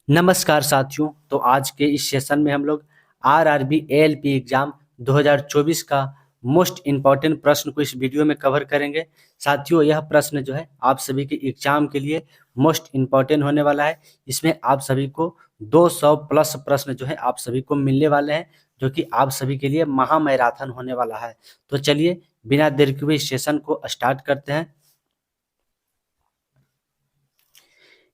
नमस्कार साथियों। तो आज के इस सेशन में हम लोग आरआरबी एएलपी एग्जाम 2024 का मोस्ट इम्पॉर्टेंट प्रश्न को इस वीडियो में कवर करेंगे। साथियों, यह प्रश्न जो है आप सभी के एग्जाम के लिए मोस्ट इम्पॉर्टेंट होने वाला है। इसमें आप सभी को 200 प्लस प्रश्न जो है आप सभी को मिलने वाले हैं, जो कि आप सभी के लिए महामैराथन होने वाला है। तो चलिए बिना देर किए हुए इस सेशन को स्टार्ट करते हैं।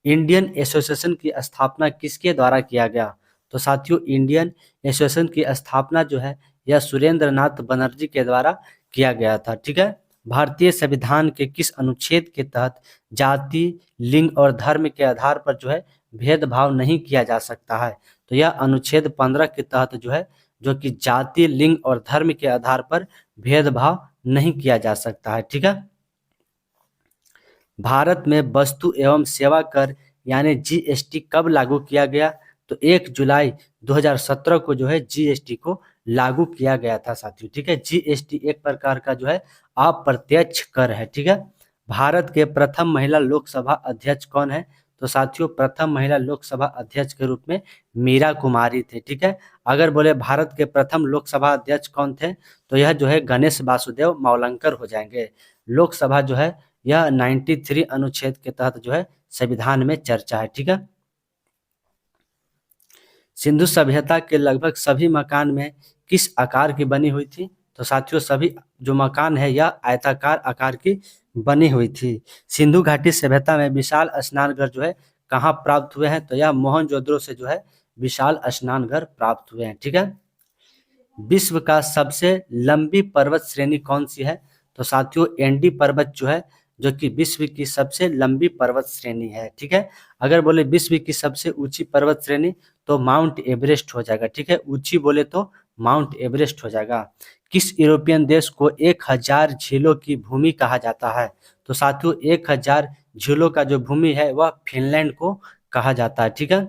इंडियन एसोसिएशन की स्थापना किसके द्वारा किया गया? तो साथियों, इंडियन एसोसिएशन की स्थापना जो है यह सुरेंद्र नाथ बनर्जी के द्वारा किया गया था। ठीक है। भारतीय संविधान के किस अनुच्छेद के तहत जाति, लिंग और धर्म के आधार पर जो है भेदभाव नहीं किया जा सकता है? तो यह अनुच्छेद 15 के तहत जो है, जो कि जाति, लिंग और धर्म के आधार पर भेदभाव नहीं किया जा सकता है। ठीक है। भारत में वस्तु एवं सेवा कर यानी जीएसटी कब लागू किया गया? तो 1 जुलाई 2017 को जो है जीएसटी को लागू किया गया था साथियों। ठीक है। जीएसटी एक प्रकार का जो है अप्रत्यक्ष कर है। ठीक है। भारत के प्रथम महिला लोकसभा अध्यक्ष कौन है? तो साथियों, प्रथम महिला लोकसभा अध्यक्ष के रूप में मीरा कुमारी थे। ठीक है। अगर बोले भारत के प्रथम लोकसभा अध्यक्ष कौन थे, तो यह जो है गणेश वासुदेव मावलंकर हो जाएंगे। लोकसभा जो है यह 93 अनुच्छेद के तहत जो है संविधान में चर्चा है। ठीक है। सिंधु सभ्यता के लगभग सभी मकान में किस आकार की बनी हुई थी? तो साथियों, सभी जो मकान है यह आयताकार आकार की बनी हुई थी। सिंधु घाटी सभ्यता में विशाल स्नानघर जो है कहाँ प्राप्त हुए हैं? तो यह मोहनजोदड़ो से जो है विशाल स्नानघर प्राप्त हुए हैं। ठीक है। विश्व का सबसे लंबी पर्वत श्रेणी कौन सी है? तो साथियों, एंडी पर्वत जो है, जो कि विश्व की सबसे लंबी पर्वत श्रेणी है। ठीक है। अगर बोले विश्व की सबसे ऊंची पर्वत श्रेणी, तो माउंट एवरेस्ट हो जाएगा। ठीक है। ऊंची बोले तो माउंट एवरेस्ट हो जाएगा। किस यूरोपियन देश को 1000 झीलों की भूमि कहा जाता है? तो साथियों, 1000 झीलों का जो भूमि है वह फिनलैंड को कहा जाता है। ठीक है।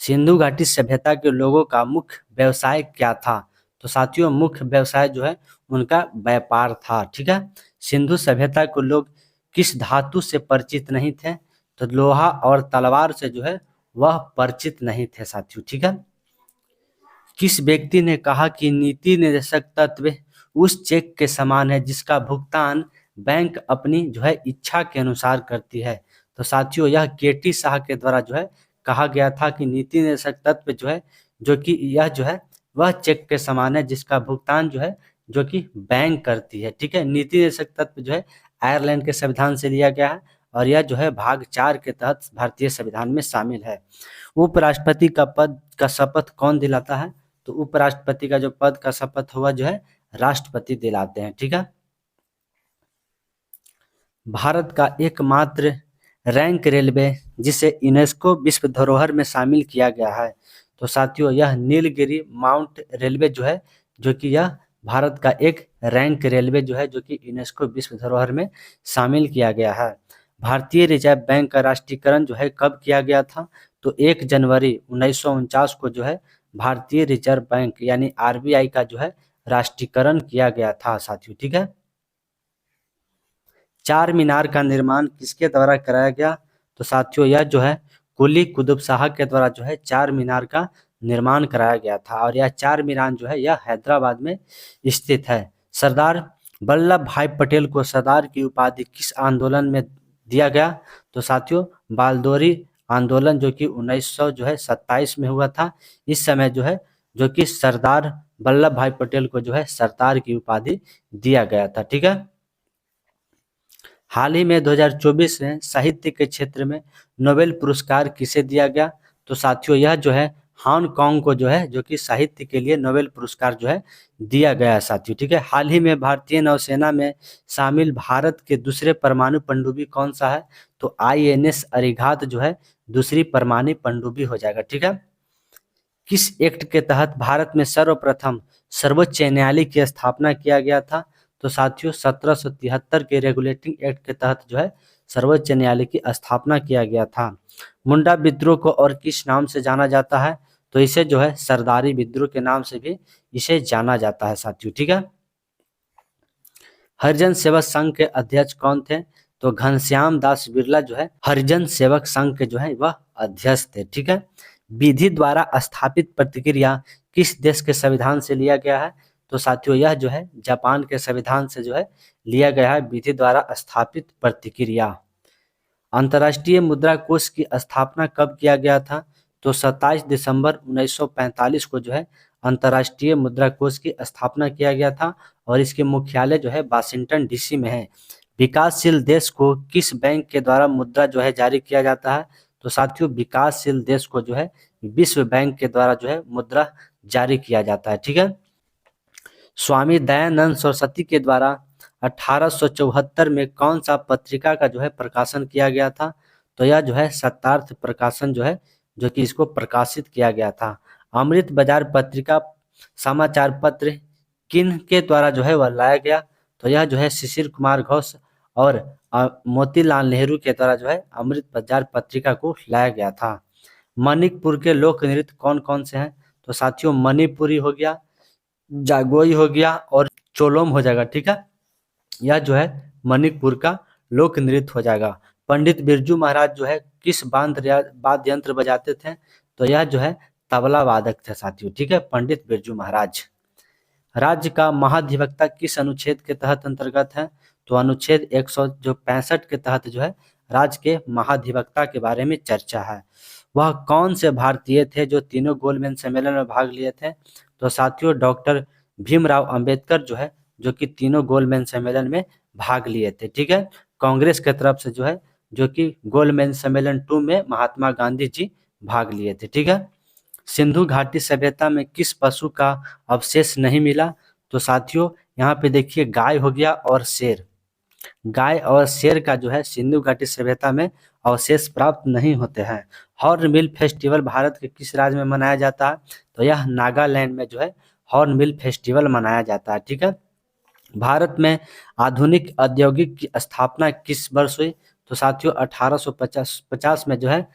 सिंधु घाटी सभ्यता के लोगों का मुख्य व्यवसाय क्या था? तो साथियों, मुख्य व्यवसाय जो है उनका व्यापार था। ठीक है। सिंधु सभ्यता के लोग किस धातु से परिचित नहीं थे? तो लोहा और तलवार से जो है वह परिचित नहीं थे साथियों। ठीक है। किस व्यक्ति ने कहा कि नीति निर्देशक तत्व उस चेक के समान है जिसका भुगतान बैंक अपनी जो है इच्छा के अनुसार करती है? तो साथियों, यह केटी शाह के द्वारा जो है कहा गया था कि नीति निर्देशक तत्व जो है, जो कि यह जो है वह चेक के समान है जिसका भुगतान जो है, जो कि बैंक करती है। ठीक है। नीति निर्देशक तत्व जो है आयरलैंड के संविधान से लिया गया है और यह जो है भाग 4 के तहत भारतीय संविधान में शामिल है। उपराष्ट्रपति का पद का शपथ कौन दिलाता है? तो उपराष्ट्रपति का जो पद का शपथ हुआ जो है राष्ट्रपति दिलाते हैं। ठीक है। भारत का एकमात्र रैंक रेलवे जिसे यूनेस्को विश्व धरोहर में शामिल किया गया है? तो साथियों, यह नीलगिरी माउंट रेलवे जो है, जो कि यह भारत का एक रैंक रेलवे जो है, जो कि यूनेस्को विश्व धरोहर में शामिल किया गया है। भारतीय रिजर्व बैंक का राष्ट्रीयकरण जो है कब किया गया था? तो 1 जनवरी 1949 को जो है भारतीय रिजर्व बैंक यानी आरबीआई का जो है राष्ट्रीयकरण किया गया था साथियों। ठीक है। चार मीनार का निर्माण किसके द्वारा कराया गया? तो साथियों, यह जो है कुली कुतुब शाह के द्वारा जो है चार मीनार का निर्माण कराया गया था और यह चार मीनार जो है यह हैदराबाद में स्थित है। सरदार वल्लभ भाई पटेल को सरदार की उपाधि किस आंदोलन में दिया गया? तो साथियों, बालदोरी आंदोलन, जो कि 1927 में हुआ था। इस समय जो है, जो कि सरदार वल्लभ भाई पटेल को जो है सरदार की उपाधि दिया गया था। ठीक है। हाल ही में 2024 में साहित्य के क्षेत्र में नोबेल पुरस्कार किसे दिया गया? तो साथियों, यह जो है हांगकांग को जो है, जो कि साहित्य के लिए नोबेल पुरस्कार जो है दिया गया है साथियों। ठीक है। हाल ही में भारतीय नौसेना में शामिल भारत के दूसरे परमाणु पनडुब्बी कौन सा है? तो आईएनएस अरिघात जो है दूसरी परमाणु पनडुब्बी हो जाएगा। ठीक है। किस एक्ट के तहत भारत में सर्वप्रथम सर्वोच्च न्यायालय की स्थापना किया गया था? तो साथियों, 1773 के रेगुलेटिंग एक्ट के तहत जो है सर्वोच्च न्यायालय की स्थापना किया गया था। मुंडा विद्रोह को और किस नाम से जाना जाता है? तो इसे जो है सरदारी विद्रोह के नाम से भी इसे जाना जाता है साथियों। ठीक है। हरिजन सेवा संघ के अध्यक्ष कौन थे? तो घनश्याम दास बिरला जो है हरिजन सेवक संघ के जो है वह अध्यक्ष थे। ठीक है। विधि द्वारा स्थापित प्रतिक्रिया किस देश के संविधान से लिया गया है? तो साथियों यह जो है जापान के संविधान से जो है लिया गया है विधि द्वारा स्थापित प्रतिक्रिया। अंतर्राष्ट्रीय मुद्रा कोष की स्थापना कब किया गया था? तो 27 दिसंबर 1945 को जो है अंतर्राष्ट्रीय मुद्रा कोष की स्थापना किया गया था और इसके मुख्यालय जो है वाशिंगटन डीसी में है। विकासशील देश को किस बैंक के द्वारा मुद्रा जो है जारी किया जाता है? तो साथियों विकासशील देश को जो है विश्व बैंक के द्वारा जो है मुद्रा जारी किया जाता है। ठीक है। स्वामी दयानंद सरस्वती के द्वारा 1874 में कौन सा पत्रिका का जो है प्रकाशन किया गया था? तो यह जो है सत्यार्थ प्रकाशन जो है जो कि इसको प्रकाशित किया गया था। अमृत बाजार पत्रिका समाचार पत्र किन के द्वारा जो है वह लाया गया? तो यह जो है शिशिर कुमार घोष और मोतीलाल नेहरू के द्वारा जो है अमृत बाजार पत्रिका को लाया गया था। मणिपुर के लोक नृत्य कौन कौन से हैं? तो साथियों मणिपुरी हो गया, जागोई हो गया और चोलोम हो जाएगा। ठीक है। यह जो है मणिपुर का लोक नृत्य हो जाएगा। पंडित बिरजू महाराज जो है किस वाद्य यंत्र बजाते थे? तो यह जो है तबला वादक थे साथियों। ठीक है। पंडित बिरजू महाराज। राज्य का महाधिवक्ता किस अनुच्छेद के तहत अंतर्गत है? तो अनुच्छेद 165 के तहत जो है राज्य के महाधिवक्ता के बारे में चर्चा है। वह कौन से भारतीय थे जो तीनों गोलमेज सम्मेलन में भाग लिए थे? तो साथियों डॉक्टर भीमराव अंबेडकर जो है जो कि तीनों गोलमेज सम्मेलन में भाग लिए थे। ठीक है। कांग्रेस के तरफ से जो है जो कि गोलमेज सम्मेलन 2 में महात्मा गांधी जी भाग लिए थे। ठीक है। सिंधु घाटी सभ्यता में किस पशु का अवशेष नहीं मिला? तो साथियों यहाँ पे देखिए गाय हो गया और शेर। गाय और शेर का जो है सिंधु घाटी सभ्यता में अवशेष प्राप्त नहीं होते हैं। हॉर्नबिल फेस्टिवल भारत के किस राज्य में मनाया जाता है? तो यह नागालैंड में जो है हॉर्नबिल फेस्टिवल मनाया जाता है। ठीक है। भारत में आधुनिक औद्योगिक की स्थापना किस वर्ष हुई? तो साथियों 1850 में जो है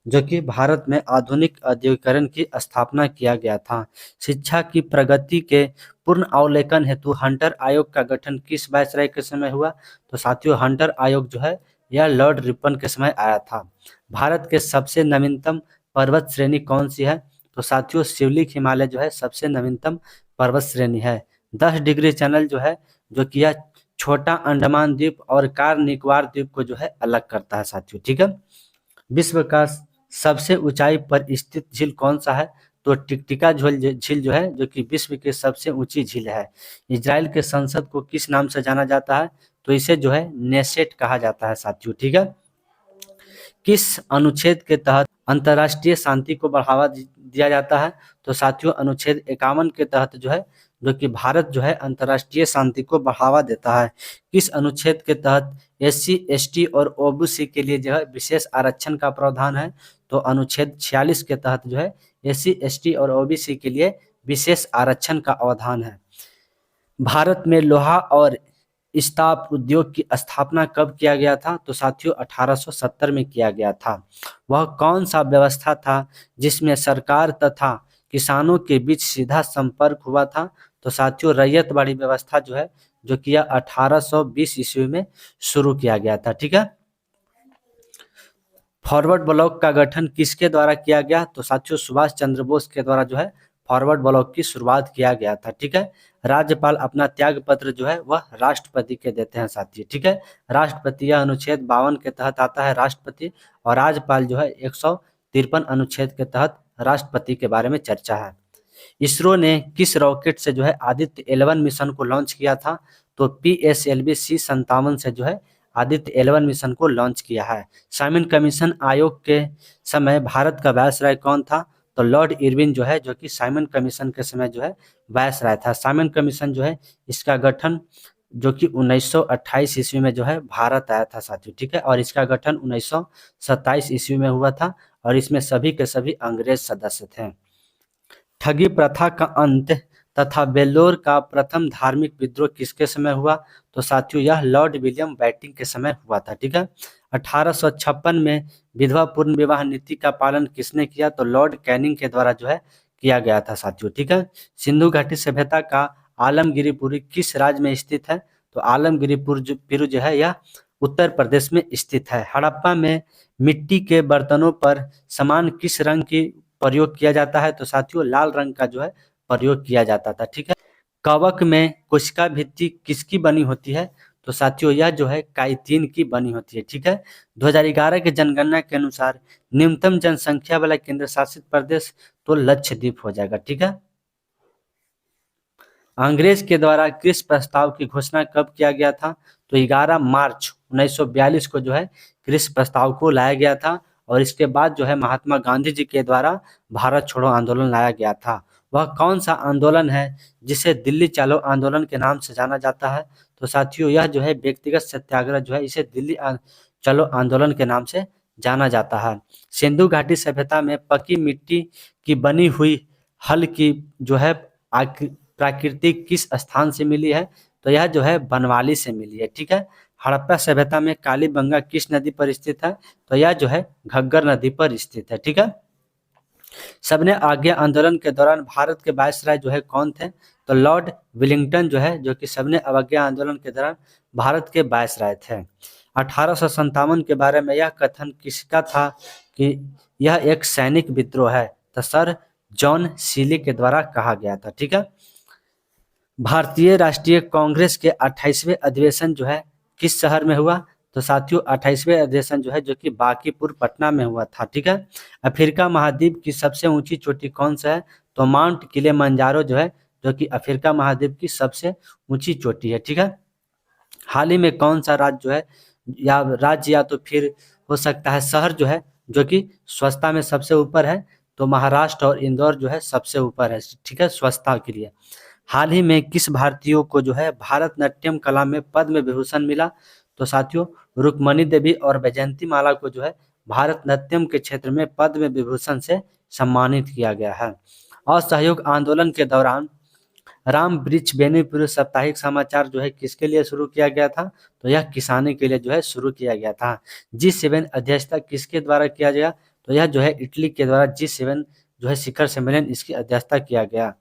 जो कि भारत में आधुनिक औद्योगिकरण की स्थापना किया गया था। शिक्षा की प्रगति के पूर्ण अवलोकन हेतु हंटर आयोग का गठन किस वायसराय के समय हुआ? तो साथियों हंटर आयोग जो है यह लॉर्ड रिपन के समय आया था। भारत के सबसे नवीनतम पर्वत श्रेणी कौन सी है? तो साथियों शिवलिक हिमालय जो है सबसे नवीनतम पर्वत श्रेणी है। 10 डिग्री चैनल जो है जो कि यह छोटा अंडमान द्वीप और कार निकोबार द्वीप को जो है अलग करता है साथियों। ठीक है। विश्व का सबसे ऊंचाई पर स्थित झील कौन सा है? तो टिकटिका झील जो है जो कि विश्व की सबसे ऊंची झील है। इजराइल के संसद को किस नाम से जाना जाता है? तो इसे जो है नेसेट कहा जाता है साथियों। ठीक है। किस अनुच्छेद के तहत अंतर्राष्ट्रीय शांति को बढ़ावा दिया जाता है? तो साथियों अनुच्छेद 51 के तहत जो है जो कि भारत जो है अंतर्राष्ट्रीय शांति को बढ़ावा देता है। किस अनुच्छेद के तहत SC ST और OBC के लिए जो है विशेष आरक्षण का प्रावधान है? तो अनुच्छेद 46 के तहत जो है SC ST और OBC के लिए विशेष आरक्षण का अवधान है। भारत में लोहा और इस्पात उद्योग की स्थापना कब किया गया था? तो साथियों 1870 में किया गया था। वह कौन सा व्यवस्था था जिसमें सरकार तथा किसानों के बीच सीधा संपर्क हुआ था? तो साथियों रैयतवाड़ी व्यवस्था जो है जो कि 1820 ईस्वी में शुरू किया गया था। ठीक है। फॉरवर्ड ब्लॉक का गठन किसके द्वारा किया गया? तो साथियों सुभाष चंद्र बोस के द्वारा जो है फॉरवर्ड ब्लॉक की शुरुआत किया गया था। ठीक है। राज्यपाल अपना त्याग पत्र जो है वह राष्ट्रपति के देते हैं साथियों। ठीक है। राष्ट्रपति यह अनुच्छेद 52 के तहत आता है राष्ट्रपति, और राज्यपाल जो है 153 अनुच्छेद के तहत राष्ट्रपति के बारे में चर्चा है। इसरो ने किस रॉकेट से जो है आदित्य 11 मिशन को लॉन्च किया था? तो PSLV C57 से जो है आदित्य 11 मिशन को लॉन्च किया है। साइमन कमीशन आयोग के समय भारत का वायसराय कौन था? तो लॉर्ड इरविन जो है जो कि साइमन कमीशन के समय जो है वायसराय था। साइमन कमीशन जो है इसका गठन जो कि 1928 ईस्वी में जो है भारत आया था साथियों। ठीक है। और इसका गठन 1927 ईस्वी में हुआ था और इसमें सभी के सभी अंग्रेज सदस्य थे। ठगी प्रथा का अंत तथा वेल्लोर का प्रथम धार्मिक विद्रोह किसके समय हुआ? तो साथियों यह लॉर्ड विलियम बेंटिंक के समय हुआ था। ठीक है। 1856 में विधवा पूर्ण विवाह नीति का पालन किसने किया? तो लॉर्ड कैनिंग के द्वारा जो है किया गया था साथियों। ठीक है। सिंधु घाटी सभ्यता का आलमगिरीपुरी किस राज्य में स्थित है? तो आलमगिरीपुर जो है यह उत्तर प्रदेश में स्थित है। हड़प्पा में मिट्टी के बर्तनों पर सामान किस रंग की प्रयोग किया जाता है? तो साथियों लाल रंग का जो है प्रयोग किया जाता था। ठीक है। कवक में कोशिका भित्ति किसकी बनी होती है? तो साथियों यह जो है काइटिन की बनी होती है। ठीक है। 2011 के जनगणना के अनुसार न्यूनतम जनसंख्या वाला केंद्र शासित प्रदेश तो लक्षद्वीप हो जाएगा। ठीक है। अंग्रेज के द्वारा किस प्रस्ताव की घोषणा कब किया गया था? तो 11 मार्च 1942 को जो है क्रिस प्रस्ताव को लाया गया था और इसके बाद जो है महात्मा गांधी जी के द्वारा भारत छोड़ो आंदोलन लाया गया था। वह कौन सा आंदोलन है जिसे दिल्ली चलो आंदोलन के नाम से जाना जाता है? तो साथियों यह जो है व्यक्तिगत सत्याग्रह जो है इसे चलो आंदोलन के नाम से जाना जाता है। सिंधु घाटी सभ्यता में पकी मिट्टी की बनी हुई हल की जो है प्राकृतिक किस स्थान से मिली है? तो यह जो है बनवाली से मिली है। ठीक है। हड़प्पा सभ्यता में कालीबंगा किस नदी पर स्थित है? तो यह जो है घग्गर नदी पर स्थित है। ठीक है। सबने आज्ञा आंदोलन के दौरान भारत के वायसराय जो है कौन थे? तो लॉर्ड विलिंगटन जो है जो कि सबने अवज्ञा आंदोलन के दौरान भारत के वायसराय थे। 1857 के बारे में यह कथन किसका था कि यह एक सैनिक विद्रोह है? तो सर जॉन सीली के द्वारा कहा गया था। ठीक है। भारतीय राष्ट्रीय कांग्रेस के 28वें अधिवेशन जो है किस शहर में हुआ? तो साथियों 28वें अधिवेशन जो है जो कि बांकीपुर पटना में हुआ था। ठीक है। अफ्रीका महाद्वीप की सबसे ऊंची चोटी कौन सा है? तो माउंट किलिमंजारो जो है जो कि अफ्रीका महाद्वीप की सबसे ऊंची चोटी है। ठीक है। हाल ही में कौन सा राज्य जो है या राज्य या तो फिर हो सकता है शहर जो है जो कि स्वच्छता में सबसे ऊपर है? तो महाराष्ट्र और इंदौर जो है सबसे ऊपर है। ठीक है। स्वच्छता के लिए हाल ही में किस भारतीयों को जो है भारतनाट्यम कला में पद्म विभूषण मिला? तो साथियों रुक्मणी देवी और वैजयंती माला को जो है भारतनाट्यम के क्षेत्र में पद्म विभूषण से सम्मानित किया गया है। असहयोग आंदोलन के दौरान राम वृक्ष बेनीपुर साप्ताहिक समाचार जो है किसके लिए शुरू किया गया था? तो यह किसानी के लिए जो है शुरू किया गया था। G7 अध्यक्षता किसके द्वारा किया गया? तो यह जो है इटली के द्वारा G7 जो है शिखर सम्मेलन इसकी अध्यक्षता किया गया।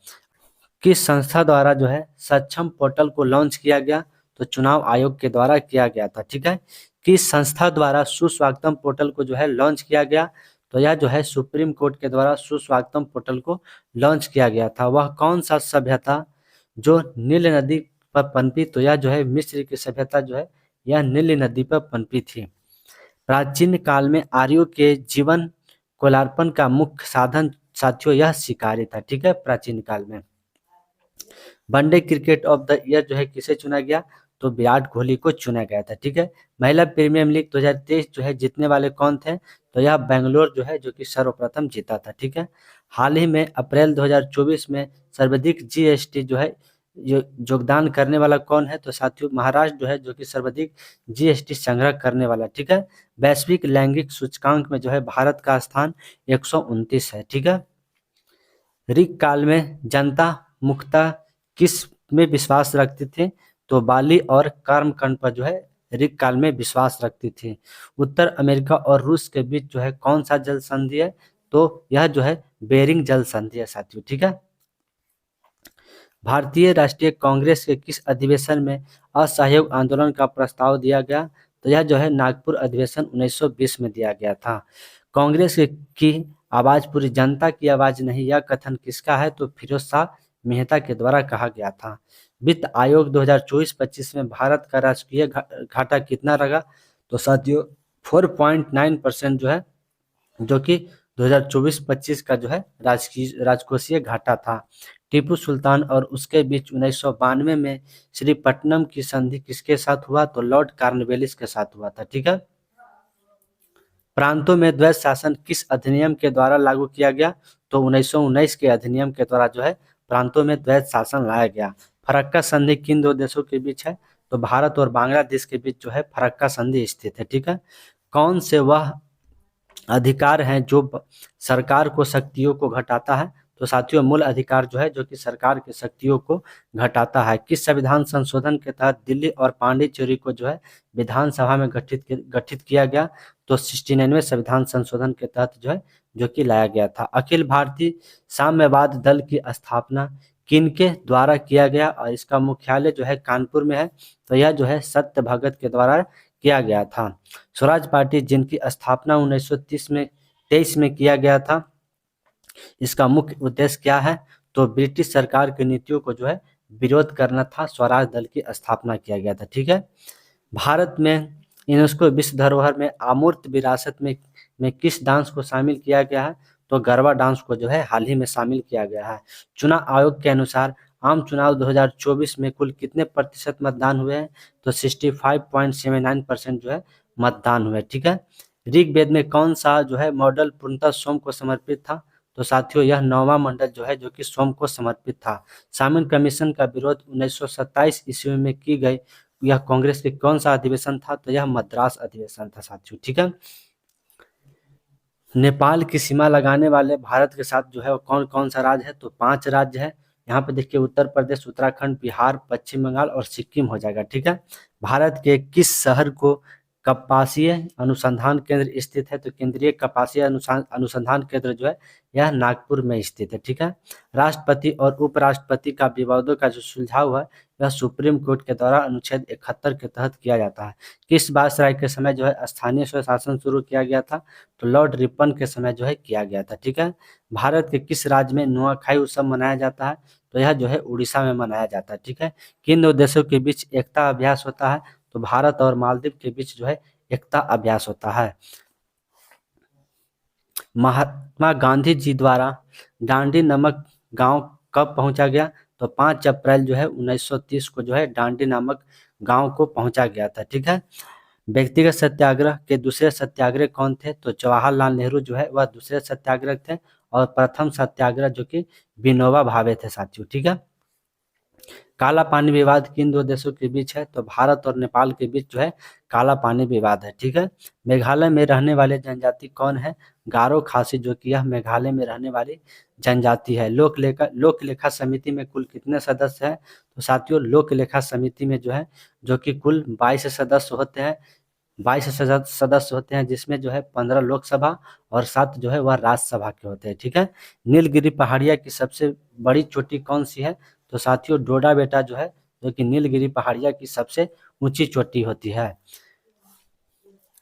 किस संस्था द्वारा जो है सक्षम पोर्टल को लॉन्च किया गया? तो चुनाव आयोग के द्वारा किया गया था। ठीक है। किस संस्था द्वारा सुस्वागतम पोर्टल को जो है लॉन्च किया गया? तो यह जो है सुप्रीम कोर्ट के द्वारा सुस्वागतम पोर्टल को लॉन्च किया गया था। वह कौन सा सभ्यता जो नील नदी पर पनपी? तो यह जो है मिस्र की सभ्यता जो है यह नील नदी पर पनपी थी। प्राचीन काल में आर्यों के जीवन कोलार्पण का मुख्य साधन साथियों यह शिकारी था। ठीक है। प्राचीन काल में one day cricket of the year जो है किसे चुना गया? तो विराट कोहली को चुना गया था। ठीक है। महिला प्रीमियर लीग 2023 जो है जीतने वाले कौन थे? तो यह बेंगलोर जो है जो कि सर्वप्रथम जीता था। ठीक है। हाल ही में अप्रैल 2024 में सर्वाधिक जीएसटी जो है योगदान करने वाला कौन है? तो साथियों महाराष्ट्र जो है जो कि सर्वाधिक जीएसटी संग्रह करने वाला। ठीक है। वैश्विक लैंगिक सूचकांक में जो है भारत का स्थान 129 है। ठीक है। ऋग काल में जनता मुख्यतः किस में विश्वास रखते थे? तो बाली और कर्मकांड पर जो है ऋग काल में विश्वास रखती थी। उत्तर अमेरिका और रूस के बीच जो है कौन सा जल संधि है? तो यह जो है बेरिंग जल संधि है साथियों। ठीक है। भारतीय राष्ट्रीय कांग्रेस के किस अधिवेशन में असहयोग आंदोलन का प्रस्ताव दिया गया? तो यह जो है नागपुर अधिवेशन 1920 में दिया गया था। कांग्रेस की आवाज पूरी जनता की आवाज नहीं, यह कथन किसका है? तो फिरोज शाह मेहता के द्वारा कहा गया था। वित्त आयोग 2024-25 में भारत का राजकीय घाटा कितना रहा? तो साथियों 4.9% जो है जो कि 2024-25 का जो है राजकोषीय घाटा था। टीपू सुल्तान और उसके बीच 1992 में श्रीपट्टनम की संधि किसके साथ हुआ? तो लॉर्ड कॉर्नवालिस के साथ हुआ था। ठीक है। प्रांतों में द्वैत शासन किस अधिनियम के द्वारा लागू किया गया? तो 1919 के अधिनियम के द्वारा जो है प्रांतों में द्वैत शासन लाया गया। फरक्का संधि किन दो देशों के बीच है? तो भारत और बांग्लादेश के बीच जो है फरक्का संधि स्थित है। ठीक है। कौन से वह अधिकार हैं जो सरकार को शक्तियों को घटाता है? तो साथियों मूल अधिकार जो है जो कि सरकार की शक्तियों को घटाता है। किस संविधान संशोधन के तहत दिल्ली और पांडिचेरी को जो है विधानसभा में गठित किया गया? तो 69वें संविधान संशोधन के तहत जो है जो कि लाया गया था। अखिल भारतीय साम्यवाद दल की स्थापना किनके द्वारा किया गया और इसका मुख्यालय जो है कानपुर में है? तो यह जो है सत्य भगत के द्वारा किया गया था। स्वराज पार्टी जिनकी स्थापना 1923 में किया गया था, इसका मुख्य उद्देश्य क्या है? तो ब्रिटिश सरकार की नीतियों को जो है विरोध करना था। स्वराज दल की स्थापना किया गया था। ठीक है। भारत में यूनेस्को विश्व धरोहर में अमूर्त विरासत में किस डांस को शामिल किया गया है? तो गरबा डांस को जो है हाल ही में शामिल किया गया है। चुनाव आयोग के अनुसार आम चुनाव 2024 में कुल कितने प्रतिशत मतदान हुए हैं? तो 65.79% जो है मतदान हुए। ठीक है। ऋग्वेद में कौन सा जो है मॉडल पूर्णतः सोम को समर्पित था? तो साथियों यह 9वां मंडल जो है जो कि सोम को समर्पित था। सामन कमीशन का विरोध 1927 ईस्वी में की गई, यह कांग्रेस के कौन सा अधिवेशन था? तो यह मद्रास अधिवेशन था साथियों। ठीक है। नेपाल की सीमा लगाने वाले भारत के साथ जो है वो कौन कौन सा राज्य है? तो 5 राज्य है। यहाँ पे देखिए उत्तर प्रदेश, उत्तराखंड, बिहार, पश्चिम बंगाल और सिक्किम हो जाएगा। ठीक है। भारत के किस शहर को कपासीय अनुसंधान केंद्र स्थित है? तो केंद्रीय कपासीय अनुसंधान केंद्र जो है यह नागपुर में स्थित है। ठीक है। राष्ट्रपति और उपराष्ट्रपति का विवादों का जो सुलझाव है वह सुप्रीम कोर्ट के द्वारा अनुच्छेद 71 के तहत किया जाता है। किस वायसराय के समय जो है स्थानीय स्वशासन शुरू किया गया था? तो लॉर्ड रिपन के समय जो है किया गया था। ठीक है। भारत के किस राज्य में नुआखाई उत्सव मनाया जाता है? तो यह जो है उड़ीसा में मनाया जाता है। ठीक है। किन दो देशों के बीच एकता अभ्यास होता है? तो भारत और मालदीव के बीच जो है एकता अभ्यास होता है। महात्मा गांधी जी द्वारा डांडी नामक गांव कब पहुंचा गया? तो 5 अप्रैल जो है 1930 को जो है डांडी नामक गांव को पहुंचा गया था। ठीक है। व्यक्तिगत सत्याग्रह के दूसरे सत्याग्रह कौन थे? तो जवाहरलाल नेहरू जो है वह दूसरे सत्याग्रह थे और प्रथम सत्याग्रह जो कि विनोबा भावे थे साथियों। ठीक है। काला पानी विवाद किन दो देशों के बीच है? तो भारत और नेपाल के बीच जो है काला पानी विवाद है। ठीक है। मेघालय में रहने वाले जनजाति कौन है? गारो खासी, जो कि यह मेघालय में रहने वाली जनजाति है। लोक लेखा समिति में कुल कितने सदस्य हैं? तो साथियों लोक लेखा समिति में जो है जो कि कुल 22 सदस्य होते हैं। 22 सदस्य होते हैं, जिसमें जो है 15 लोकसभा और 7 जो है वह राज्यसभा के होते हैं। ठीक है। नीलगिरी पहाड़िया की सबसे बड़ी चोटी कौन सी है? तो साथियों डोडा बेटा जो है जो कि नीलगिरी पहाड़िया की सबसे ऊंची चोटी होती है।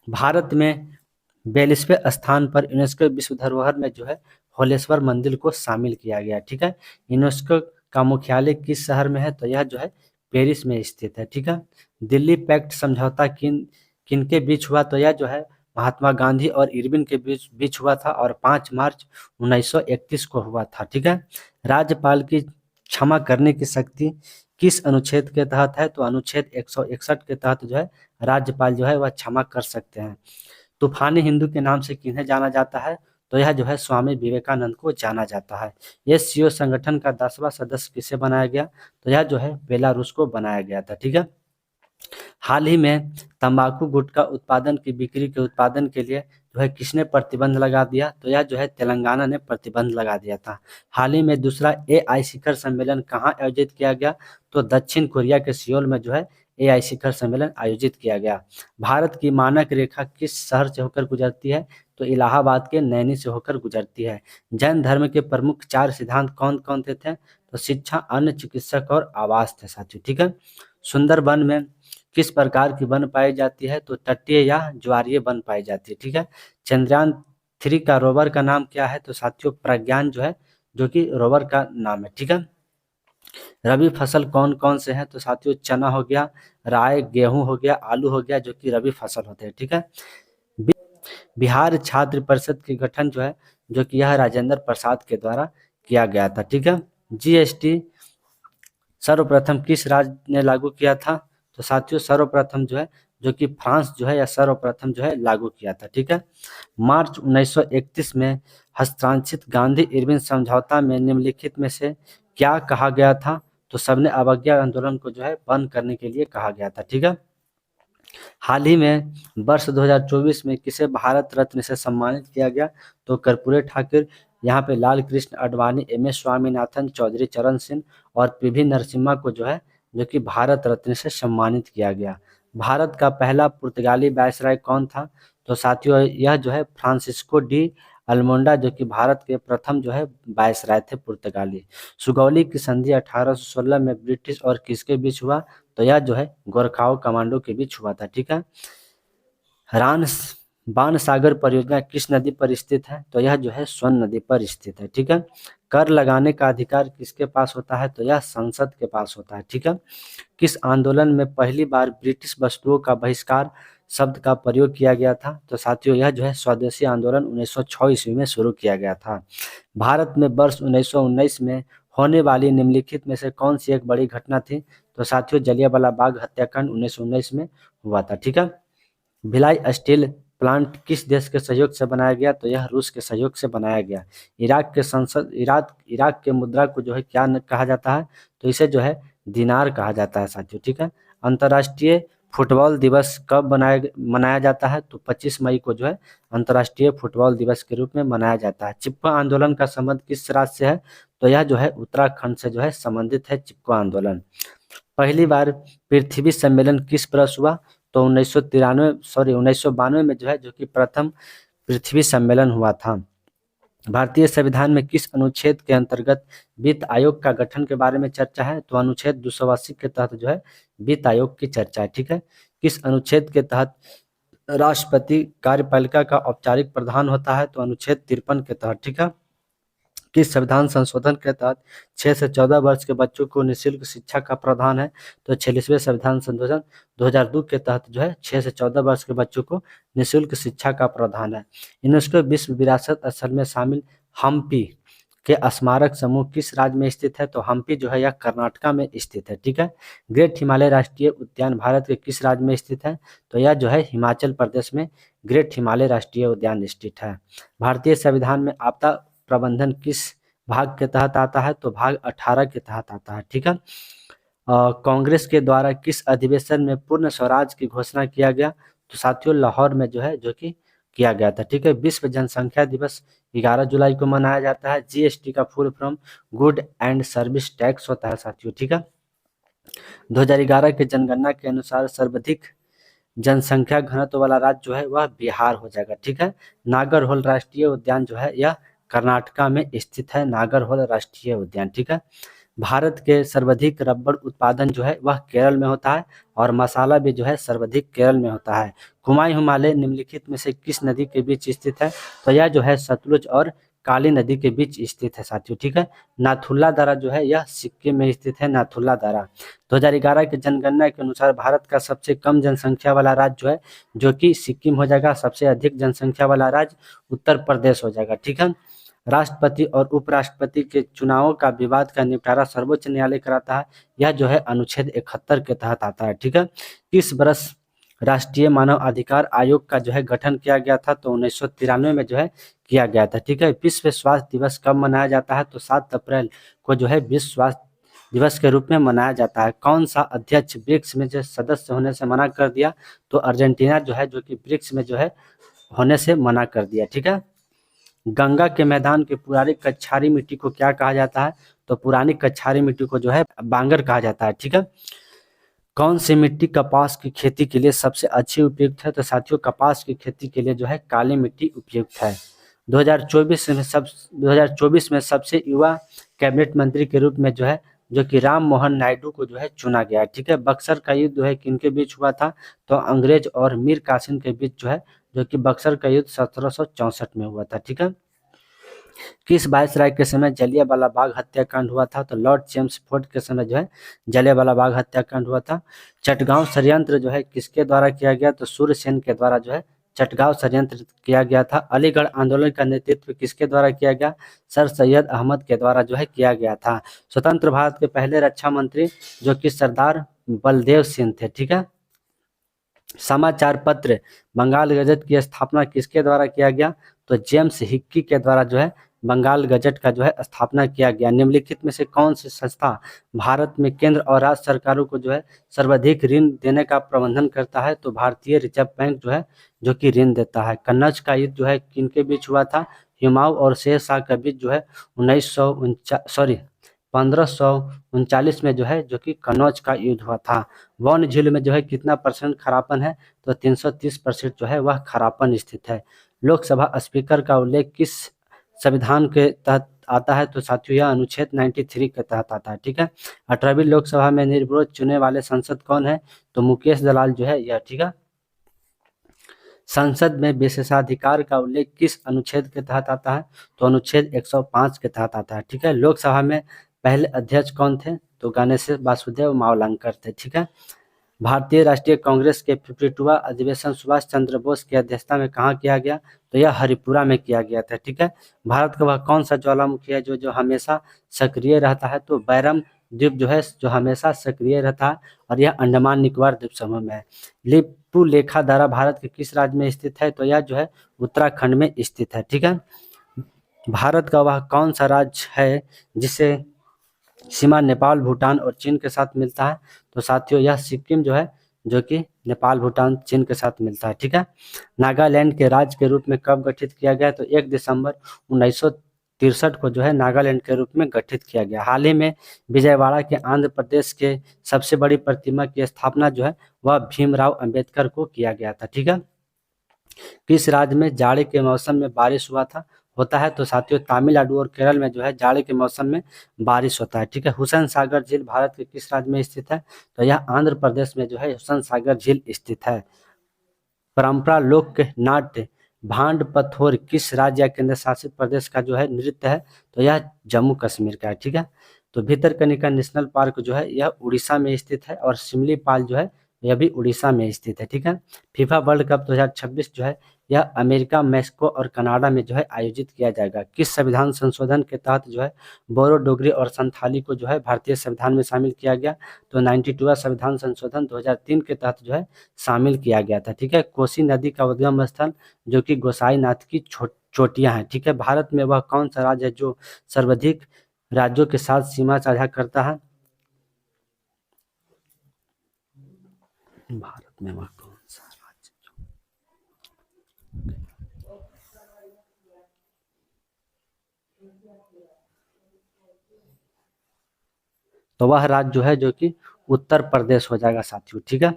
भारत में 42वें स्थान पर यूनेस्को विश्व धरोहर में जो है होलेश्वर मंदिर को शामिल किया गया। ठीक है। यूनेस्को का मुख्यालय किस शहर में है? तो यह जो है पेरिस में स्थित है। ठीक है। दिल्ली पैक्ट समझौता किनके बीच हुआ? तो यह जो है महात्मा गांधी और इरविन के बीच हुआ था और 5 मार्च 1931 को हुआ था। ठीक है। राज्यपाल की क्षमा करने की शक्ति किस अनुच्छेद के तहत है? तो अनुच्छेद 161 के तहत जो है राज्यपाल जो है वह क्षमा कर सकते हैं। तूफानी हिंदू के नाम से किन्हें जाना जाता है? तो यह जो है स्वामी विवेकानंद को जाना जाता है। एससीओ संगठन का 10वां सदस्य किसे बनाया गया? तो यह जो है बेलारूस को बनाया गया था। ठीक है। हाल ही में तंबाकू गुटखा उत्पादन की बिक्री के उत्पादन के लिए जो है किसने प्रतिबंध लगा दिया? तो यह जो है तेलंगाना ने प्रतिबंध लगा दिया था। हाल ही में दूसरा एआई शिखर सम्मेलन कहाँ आयोजित किया गया? तो दक्षिण कोरिया के सियोल में जो है एआई शिखर सम्मेलन आयोजित किया गया। भारत की मानक रेखा किस शहर से होकर गुजरती है? तो इलाहाबाद के नैनी से होकर गुजरती है। जैन धर्म के प्रमुख 4 सिद्धांत कौन कौन थे? तो शिक्षा, अन्न, चिकित्सक और आवास थे साथियों। ठीक है। सुंदरबन में किस प्रकार की वन पाई जाती है? तो तटीय या ज्वारीय वन पाई जाती है। ठीक है। चंद्रयान 3 का रोवर का नाम क्या है? तो साथियों प्रज्ञान जो है जो कि रोवर का नाम है। ठीक है। रबी फसल कौन कौन से हैं? तो साथियों चना हो गया, राय, गेहूं हो गया, आलू हो गया, जो कि रबी फसल होते हैं। ठीक है। बिहार छात्र परिषद के गठन जो है जो कि यह राजेंद्र प्रसाद के द्वारा किया गया था। ठीक है। जीएसटी सर्वप्रथम किस राज्य ने लागू किया था? तो साथियों सर्वप्रथम जो है जो कि फ्रांस जो है या सर्वप्रथम जो है लागू किया था। ठीक है। मार्च 1931 में हस्ताक्षरित गांधी इरविन समझौता में निम्नलिखित में से क्या कहा गया था? तो सबने अवज्ञा आंदोलन को जो है बंद करने के लिए कहा गया था। ठीक है। हाल ही में वर्ष 2024 में किसे भारत रत्न से सम्मानित किया गया? तो कर्पूरी ठाकुर, यहाँ पे लाल कृष्ण आडवाणी, एम.एस. स्वामीनाथन, चौधरी चरण सिंह और पी.वी. नरसिम्हा को जो है जो कि भारत रत्न से सम्मानित किया गया। भारत का पहला पुर्तगाली वायसराय कौन था? तो साथियों यह जो है फ्रांसिस्को डी अल्मोंडा, जो कि भारत के प्रथम जो है वायसराय थे पुर्तगाली। सुगौली की संधि 1816 में ब्रिटिश और किसके बीच हुआ? तो यह जो है गोरखाओं कमांडो के बीच हुआ था। ठीक है। रान बाण सागर परियोजना किस नदी पर स्थित है? तो यह जो है सोन नदी पर स्थित है। ठीक है। कर लगाने का अधिकार किसके पास होता है? तो यह संसद के पास होता है। ठीक है। किस आंदोलन में पहली बार ब्रिटिश वस्तुओं का बहिष्कार शब्द का प्रयोग किया गया था? तो साथियों यह जो है स्वदेशी आंदोलन 1906 ईस्वी में शुरू किया गया था। भारत में वर्ष 1919 में होने वाली निम्नलिखित में से कौन सी एक बड़ी घटना थी? तो साथियों जलियांवाला बाग हत्याकांड 1919 में हुआ था। ठीक है। भिलाई स्टील प्लांट किस देश के सहयोग से बनाया गया? तो यह रूस के सहयोग से बनाया गया। इराक के मुद्रा को जो है क्या कहा जाता है? तो इसे जो है दिनार कहा जाता है साथियों। ठीक है। अंतर्राष्ट्रीय फुटबॉल दिवस कब मनाया जाता है? तो 25 मई को जो है अंतर्राष्ट्रीय फुटबॉल दिवस के रूप में मनाया जाता है। चिपको आंदोलन का संबंध किस राज्य से है? तो यह जो है उत्तराखंड से जो है संबंधित है चिपको आंदोलन। पहली बार पृथ्वी सम्मेलन किस वर्ष हुआ? तो 1992 में जो है जो कि प्रथम पृथ्वी सम्मेलन हुआ था। भारतीय संविधान में किस अनुच्छेद के अंतर्गत वित्त आयोग का गठन के बारे में चर्चा है? तो अनुच्छेद 280 के तहत जो है वित्त आयोग की चर्चा है। ठीक है। किस अनुच्छेद के तहत राष्ट्रपति कार्यपालिका का औपचारिक प्रधान होता है? तो अनुच्छेद 53 के तहत। ठीक है। किस संविधान संशोधन के तहत 6 से 14 वर्ष के बच्चों को निःशुल्क शिक्षा का प्रावधान है? तो 46वें संविधान संशोधन 2002 के तहत जो है 6 से 14 वर्ष के बच्चों को निःशुल्क शिक्षा का प्रावधान है। यूनेस्को विश्व विरासत स्थल में शामिल हम्पी के स्मारक समूह किस राज्य में स्थित है? तो हम्पी जो है यह कर्नाटका में स्थित है। ठीक है। ग्रेट हिमालय राष्ट्रीय उद्यान भारत के किस राज्य में स्थित है? तो यह जो है हिमाचल प्रदेश में ग्रेट हिमालय राष्ट्रीय उद्यान स्थित है। भारतीय संविधान में आपदा प्रबंधन किस भाग के तहत आता है? तो भाग 18 के तहत आता है। ठीक है। कांग्रेस के द्वारा किस अधिवेशन में पूर्ण स्वराज की घोषणा किया गया? तो साथियों लाहौर में जो है जो कि किया गया था। ठीक है। विश्व जनसंख्या दिवस 11 जुलाई को मनाया जाता है। जीएसटी का full form good and service tax होता है साथियों। ठीक है। 2011 के जनगणना के अनुसार सर्वाधिक जनसंख्या घनत्व वाला राज्य जो है वह बिहार हो जाएगा। ठीक है। नागरहोल राष्ट्रीय उद्यान जो है यह कर्नाटका में स्थित है। नागरहोल राष्ट्रीय उद्यान। ठीक है। भारत के सर्वाधिक रबड़ उत्पादन जो है वह केरल में होता है और मसाला भी जो है सर्वाधिक केरल में होता है। कुमाई हिमालय निम्नलिखित में से किस नदी के बीच स्थित है? तो यह जो है सतलुज और काली नदी के बीच स्थित है साथियों। ठीक है। नाथुला दर्रा जो है यह सिक्किम में स्थित है। नाथुला दर्रा 2011 के जनगणना के अनुसार भारत का सबसे कम जनसंख्या वाला राज्य जो है जो कि सिक्किम हो जाएगा। सबसे अधिक जनसंख्या वाला राज्य उत्तर प्रदेश हो जाएगा। ठीक है। राष्ट्रपति और उपराष्ट्रपति के चुनावों का विवाद का निपटारा सर्वोच्च न्यायालय कराता है। यह जो है अनुच्छेद 71 के तहत आता है। ठीक है। किस वर्ष राष्ट्रीय मानव अधिकार आयोग का जो है गठन किया गया था? तो 1993 में जो है किया गया था। ठीक है। विश्व स्वास्थ्य दिवस कब मनाया जाता है? तो 7 अप्रैल को जो है विश्व स्वास्थ्य दिवस के रूप में मनाया जाता है। कौन सा अध्यक्ष ब्रिक्स में जो सदस्य होने से मना कर दिया? तो अर्जेंटीना जो है जो कि ब्रिक्स में जो है होने से मना कर दिया। ठीक है। गंगा के मैदान की पुरानी कछारी मिट्टी को क्या कहा जाता है? तो पुरानी कछारी मिट्टी को जो है बांगर कहा जाता है। ठीक है। कौन सी मिट्टी कपास की खेती के लिए सबसे अच्छी उपयुक्त है? तो साथियों कपास की खेती के लिए जो है काली मिट्टी उपयुक्त है। 2024 में सबसे युवा कैबिनेट मंत्री के रूप में जो है जो कि राम मोहन नायडू को जो है चुना गया है। ठीक है। बक्सर का युद्ध जो है किनके बीच हुआ था? तो अंग्रेज और मीर कासिम के बीच जो है जो कि बक्सर का युद्ध 1764 में हुआ था। ठीक है। किस वायसराय के समय जलियांवाला बाग हत्याकांड हुआ था? तो लॉर्ड जेम्स फोर्ड के समय जो है जलियांवाला बाग हत्याकांड हुआ था। चटगांव षड्यंत्र जो है किसके द्वारा किया गया? तो सूर्यसेन के द्वारा जो है चटगांव षड्यंत्र किया गया था। अलीगढ़ आंदोलन का नेतृत्व किसके द्वारा किया गया? सर सैयद अहमद के द्वारा जो है किया गया था। स्वतंत्र भारत के पहले रक्षा मंत्री जो कि सरदार बलदेव सिंह थे। ठीक है। समाचार पत्र बंगाल गजट की स्थापना किसके द्वारा किया गया? तो जेम्स हिक्की के द्वारा जो है बंगाल गजट का जो है स्थापना किया गया। निम्नलिखित में से कौन सी संस्था भारत में केंद्र और राज्य सरकारों को जो है सर्वाधिक ऋण देने का प्रबंधन करता है? तो भारतीय रिजर्व बैंक जो है जो कि ऋण देता है। कन्नौज का युद्ध जो है किनके बीच हुआ था? हुमायूं और शेर शाह के बीच जो है 1539 में जो है जो कि कन्नौज का युद्ध हुआ था। वन झील में जो है कितना परसेंट खरापन है? तो 330% जो है वह खरापन स्थित है। लोकसभा स्पीकर का उल्लेख किस संविधान के तहत आता है? तो साथियों यह अनुच्छेद 93 के तहत आता है। ठीक है। 18वीं लोकसभा में निर्विरोध चुने वाले सांसद कौन है? तो मुकेश दलाल जो है यह। ठीक है। संसद में विशेषाधिकार का उल्लेख किस अनुच्छेद के तहत आता है? तो अनुच्छेद 105 के तहत आता है। ठीक है। लोकसभा में पहले अध्यक्ष कौन थे? तो गणेश वासुदेव मावलंकर थे। ठीक है। भारतीय राष्ट्रीय कांग्रेस के 52वां अधिवेशन सुभाष चंद्र बोस की अध्यक्षता में कहाँ किया गया? तो यह हरिपुरा में किया गया था। ठीक है। भारत का वह कौन सा ज्वालामुखी है जो हमेशा सक्रिय रहता है? तो बैरम द्वीप जो है जो हमेशा सक्रिय रहता है और यह अंडमान निकोबार द्वीप समूह में है। लिपु लेखा दर्रा भारत के किस राज्य में स्थित है? तो यह जो है उत्तराखंड में स्थित है। ठीक है। भारत का वह कौन सा राज्य है जिसे सीमा नेपाल, भूटान और चीन के साथ मिलता है? तो साथियों यह सिक्किम जो है जो कि नेपाल, भूटान, चीन के साथ मिलता है। ठीक है। नागालैंड के राज्य के रूप में कब गठित किया गया? तो 1 दिसंबर 1963 को जो है नागालैंड के रूप में गठित किया गया। हाल ही में विजयवाड़ा के आंध्र प्रदेश के सबसे बड़ी प्रतिमा की स्थापना जो है वह भीमराव अंबेडकर को किया गया था। ठीक है। किस राज्य में जाड़े के मौसम में बारिश होता है? तो साथियों तमिलनाडु और केरल में जो है जाड़े के मौसम में बारिश होता है। ठीक है। हुसैन सागर झील भारत के किस राज्य में स्थित है? तो यह आंध्र प्रदेश में जो है हुसैन सागर झील स्थित है। परंपरा लोक नाट्य भांड पथोर किस राज्य या केंद्र शासित प्रदेश का जो है नृत्य है? तो यह जम्मू कश्मीर का है। ठीक है। तो भितरकनिका नेशनल पार्क जो है यह उड़ीसा में स्थित है और सिमलीपाल जो है यह भी उड़ीसा में स्थित है। ठीक है। फीफा वर्ल्ड कप 2026 जो है यह अमेरिका, मैक्सिको और कनाडा में जो है आयोजित किया जाएगा। किस संविधान संशोधन के तहत जो है बोरो, डोगरी और संथाली को जो है भारतीय संविधान में शामिल किया गया? तो 92वां संविधान संशोधन 2003 के तहत जो है शामिल किया गया था। ठीक है। कोसी नदी का उद्गम स्थल जो कि गोसाईनाथ की चोटियां हैं। ठीक है। भारत में वह कौन सा राज्य है जो सर्वाधिक राज्यों के साथ सीमा साझा करता है? भारत में वह कौन सा राज्य तो वह राज्य जो है जो कि उत्तर प्रदेश हो जाएगा साथियों। ठीक है।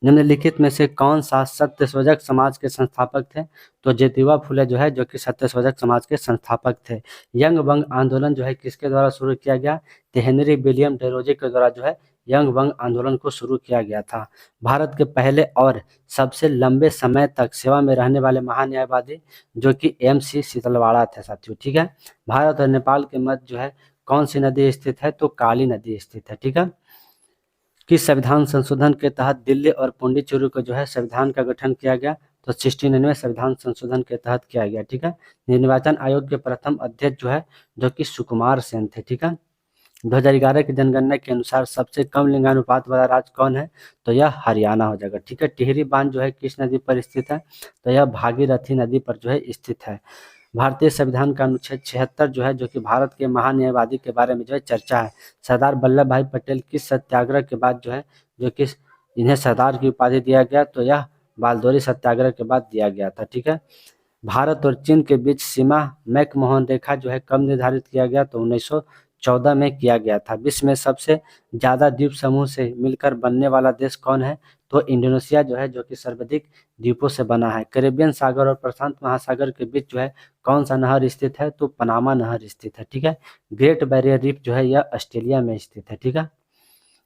निम्नलिखित में से कौन सा सत्यशोधक समाज के संस्थापक थे? तो ज्योतिबा फुले जो है जो कि सत्यशोधक समाज के संस्थापक थे। यंग बंग आंदोलन जो है किसके द्वारा शुरू किया गया? तो हेनरी विलियम डेरोजे के द्वारा जो है यंग बंग आंदोलन को शुरू किया गया था। भारत के पहले और सबसे लंबे समय तक सेवा में रहने वाले महान्यायवादी जो कि MC शीतलवाड़ा थे साथियों। ठीक है। भारत और नेपाल के मध्य जो है कौन सी नदी स्थित है? तो काली नदी स्थित है। ठीक है। किस संविधान संशोधन के तहत दिल्ली और पुडुचेरी को जो है संविधान का गठन किया गया? तो 69वें संविधान संशोधन के तहत किया गया। ठीक है। निर्वाचन आयोग के प्रथम अध्यक्ष जो है जो कि सुकुमार सेन थे। ठीक है। 2011 की जनगणना के अनुसार सबसे कम लिंगानुपात वाला राज्य कौन है? तो यह हरियाणा हो जाएगा। ठीक है। टिहरी बांध जो है किस नदी पर स्थित है? तो यह भागीरथी नदी पर जो है स्थित है। भारतीय संविधान का अनुच्छेद 76 जो है जो कि भारत के महान न्यायवादी के बारे में जो है चर्चा है। सरदार वल्लभ भाई पटेल किस सत्याग्रह के बाद जो है जो कि इन्हें सरदार की उपाधि दिया गया? तो यह बालदोरी सत्याग्रह के बाद दिया गया था। ठीक है। भारत और चीन के बीच सीमा मैकमोहन रेखा जो है कब निर्धारित किया गया? तो 1914 में किया गया था। विश्व में सबसे ज्यादा द्वीप समूह से मिलकर बनने वाला देश कौन है? तो इंडोनेशिया जो है जो कि सर्वाधिक द्वीपों से बना है। कैरेबियन सागर और प्रशांत महासागर के बीच जो है कौन सा नहर स्थित है? तो पनामा नहर स्थित है। ठीक है। ग्रेट बैरियर रीफ जो है यह ऑस्ट्रेलिया में स्थित है। ठीक है।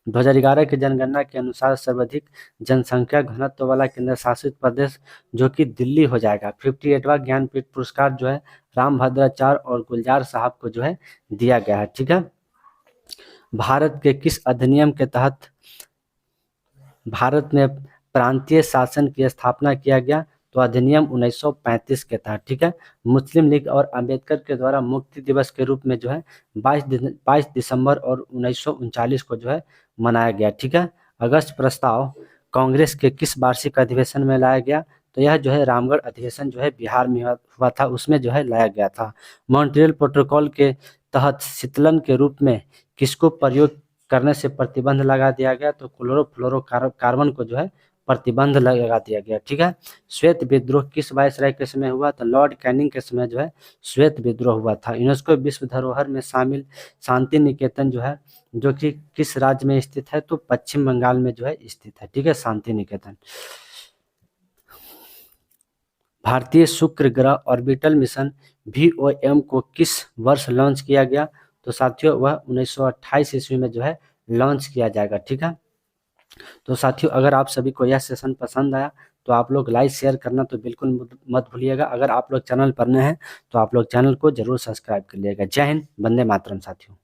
2011 की जनगणना के अनुसार सर्वाधिक जनसंख्या घनत्व वाला केंद्र शासित प्रदेश जो कि दिल्ली हो जाएगा। 58वां ज्ञानपीठ पुरस्कार जो है रामभद्राचार्य और गुलजार साहब को जो है दिया गया है। ठीक है। भारत के किस अधिनियम के तहत भारत में प्रांतीय शासन की स्थापना किया गया? तो अधिनियम 1935 के तहत। ठीक है। मुस्लिम लीग और अंबेडकर के द्वारा मुक्ति दिवस के रूप में जो है 22 दिसंबर और 1939 को जो है मनाया गया। ठीक है। अगस्त प्रस्ताव कांग्रेस के किस वार्षिक अधिवेशन में लाया गया? तो यह जो है रामगढ़ अधिवेशन जो है बिहार में हुआ था, उसमें जो है लाया गया था। मॉन्ट्रियल प्रोटोकॉल के तहत शीतलन के रूप में किसको प्रयोग करने से प्रतिबंध लगा दिया गया? तो क्लोरोफ्लोरोकार्बन को जो है प्रतिबंध लगा दिया गया। ठीक है। श्वेत विद्रोह किस वायसराय के समय हुआ? तो लॉर्ड कैनिंग के समय जो है श्वेत विद्रोह हुआ था। यूनेस्को विश्व धरोहर में शामिल शांति निकेतन जो है जो कि किस राज्य में स्थित है? तो पश्चिम बंगाल में जो है स्थित है। ठीक है। शांति निकेतन। भारतीय शुक्र ग्रह ऑर्बिटल मिशन VOM को किस वर्ष लॉन्च किया गया? तो साथियों वह 1928 ईस्वी में जो है लॉन्च किया जाएगा। ठीक है। तो साथियों अगर आप सभी को यह सेशन पसंद आया तो आप लोग लाइक शेयर करना तो बिल्कुल मत भूलिएगा। अगर आप लोग चैनल पर नए हैं तो आप लोग चैनल को जरूर सब्सक्राइब कर लीजिएगा। जय हिंद, वंदे मातरम साथियों।